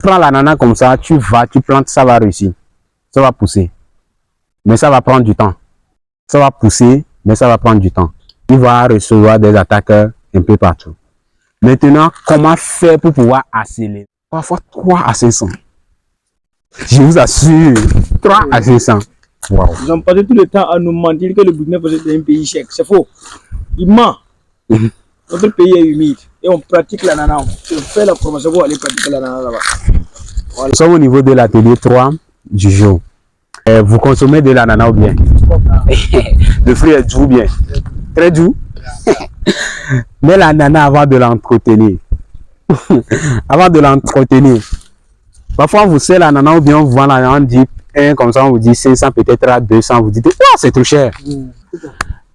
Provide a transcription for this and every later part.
Prends l'ananas comme ça, tu plantes, ça va réussir. Ça va pousser. Mais ça va prendre du temps. Ça va pousser, mais ça va prendre du temps. Il va recevoir des attaques un peu partout. Maintenant, comment faire pour pouvoir accélérer? Parfois 3 à 500. Je vous assure, 3 à 500. Wow. Ils ont passé tout le temps à nous mentir que le Burkina Faso est un pays sec. C'est faux. Ils mentent. Notre pays est humide et on pratique l'ananas. On fait la promotion pour aller pratiquer l'ananas là-bas. Voilà. Nous sommes au niveau de l'atelier 3 du jour. Vous consommez de l'ananas ou bien? Le fruit est doux ou bien? Très doux. Mais l'ananas, avant de l'entretenir, parfois on vous sert l'ananas ou bien on vous vend l'ananas, on dit comme ça, on vous dit 500, peut-être à 200, vous dites, oh, c'est trop cher.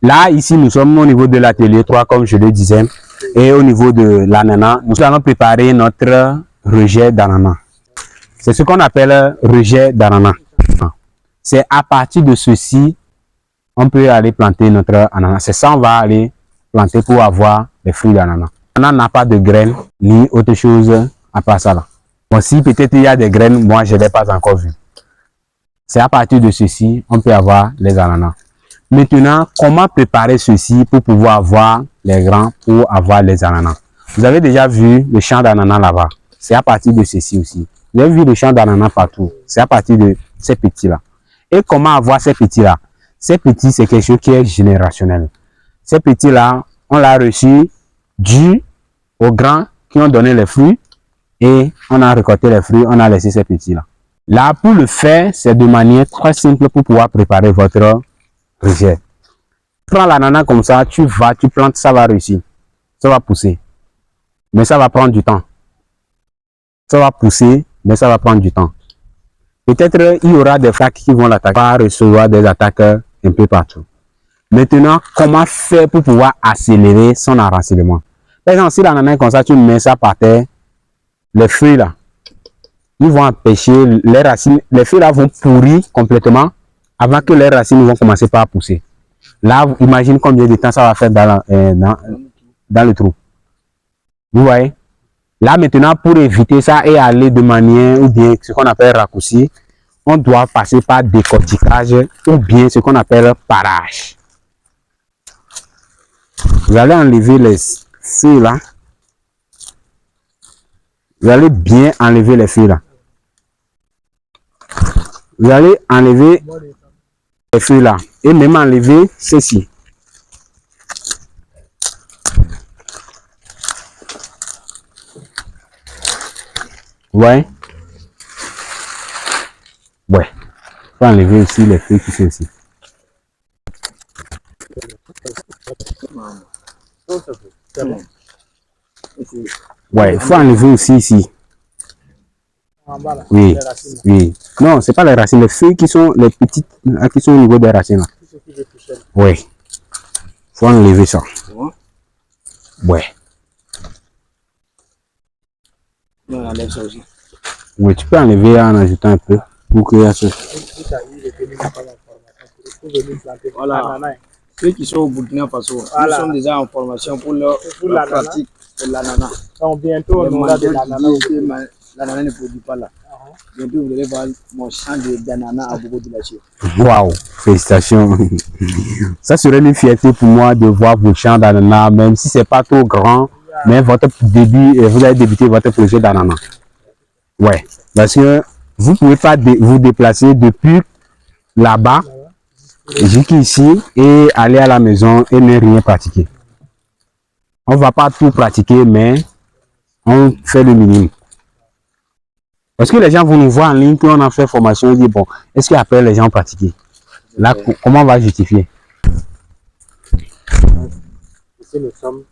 Là, ici, nous sommes au niveau de l'atelier 3, comme je le disais, et au niveau de l'ananas, nous allons préparer notre rejet d'ananas. C'est ce qu'on appelle rejet d'ananas. C'est à partir de ceci, on peut aller planter notre ananas. C'est ça, on va aller planter pour avoir les fruits d'ananas. L'ananas n'a pas de graines, ni autre chose à part ça là. Bon, si peut-être il y a des graines, moi, je ne l'ai pas encore vu. C'est à partir de ceci, on peut avoir les ananas. Maintenant, comment préparer ceci pour pouvoir avoir les grains, pour avoir les ananas? Vous avez déjà vu le champ d'ananas là-bas. C'est à partir de ceci aussi. Vous avez vu le champ d'ananas partout. C'est à partir de ces petits-là. Et comment avoir ces petits-là? Ces petits, c'est quelque chose qui est générationnel. Ces petits-là, on l'a reçu dû aux grands qui ont donné les fruits et on a récolté les fruits, on a laissé ces petits-là. Là, pour le faire, c'est de manière très simple pour pouvoir préparer votre rejet. Prends l'ananas comme ça, tu plantes, ça va réussir. Ça va pousser. Mais ça va prendre du temps. Ça va pousser, mais ça va prendre du temps. Peut-être il y aura des flaques qui vont l'attaquer, va recevoir des attaques un peu partout. Maintenant, comment faire pour pouvoir accélérer son enracinement? Par exemple, si l'ananas est comme ça, tu mets ça par terre, les fruits là, ils vont empêcher les racines, les fruits là vont pourrir complètement avant que les racines vont commencer par pousser. Là, imagine combien de temps ça va faire dans le trou. Vous voyez? Là maintenant, pour éviter ça et aller de manière, ou bien ce qu'on appelle raccourci, on doit passer par décortiquage ou bien ce qu'on appelle parage. Vous allez enlever les feuilles là. Vous allez bien enlever les feuilles là. Vous allez enlever les feuilles là et même enlever ceci. Ouais. Ouais. Il faut enlever aussi les feuilles qui sont ici. Ouais, il faut enlever aussi ici. Oui, oui. Non, c'est pas les racines, les feuilles qui sont les petites, qui sont au niveau des racines là. Oui. Il faut enlever ça. Ouais. Oui, tu peux enlever en ajoutant un peu pour que ça. Voilà. Ceux qui sont au Burkina Faso, ils sont déjà en formation pour leur pratique de l'ananas. Donc bientôt, on aura de l'ananas. L'ananas ne produit pas là. Bientôt, vous allez voir mon champ d'ananas à Bobo de la Chine. Waouh, félicitations. Ça serait une fierté pour moi de voir vos champs d'ananas, même si c'est pas trop grand, mais votre début, vous avez débuté votre projet d'ananas. Ouais, parce que vous ne pouvez pas vous déplacer depuis là-bas jusqu'ici et aller à la maison et ne rien pratiquer. On ne va pas tout pratiquer, mais on fait le minimum. Parce que les gens vont nous voir en ligne, puis on a fait formation et disent, bon, est-ce qu'après les gens ont pratiqué? Là, comment on va justifier? Ici, nous sommes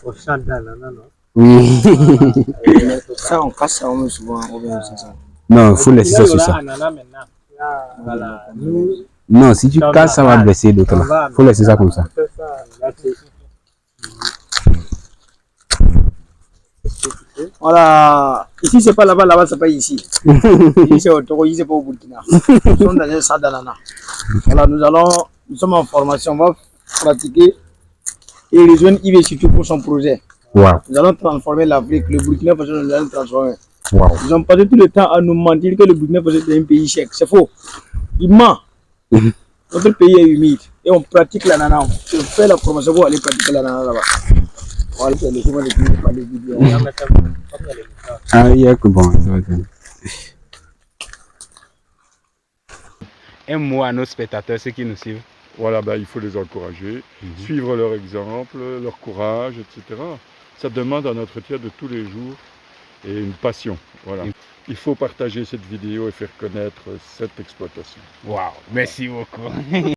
au champ d'ananas, non? Oui. Ça, on casse ça, on met souvent, on met ça. Non, il faut laisser ça sur ça. Voilà. Non, si tu casses, ça va blesser d'autres. Il faut laisser ça comme ça. Voilà. Ici, c'est pas là-bas, là-bas, c'est pas ici. Ici, c'est au Togo, ici, c'est pas au Burkina. Nous sommes dans un stade d'ananas. Voilà, nous sommes en formation, on va pratiquer et rejoindre IB surtout pour son projet. Wow. Nous allons transformer l'Afrique, le Burkina Faso, nous allons transformer. Wow. Ils ont passé tout le temps à nous mentir que le Burkina Faso est un pays sec. C'est faux. Ils mentent. Notre pays est humide et on pratique l'ananas. On fait la promotion pour aller pratiquer l'ananas là-bas. Voilà, c'est le chemin de plus par les vidéos. Ah, il y a que bon. Un mot à nos spectateurs, ceux qui nous suivent. Voilà, il faut les encourager, suivre leur exemple, leur courage, etc. Ça demande un entretien de tous les jours et une passion. Voilà. Il faut partager cette vidéo et faire connaître cette exploitation. Waouh, merci beaucoup.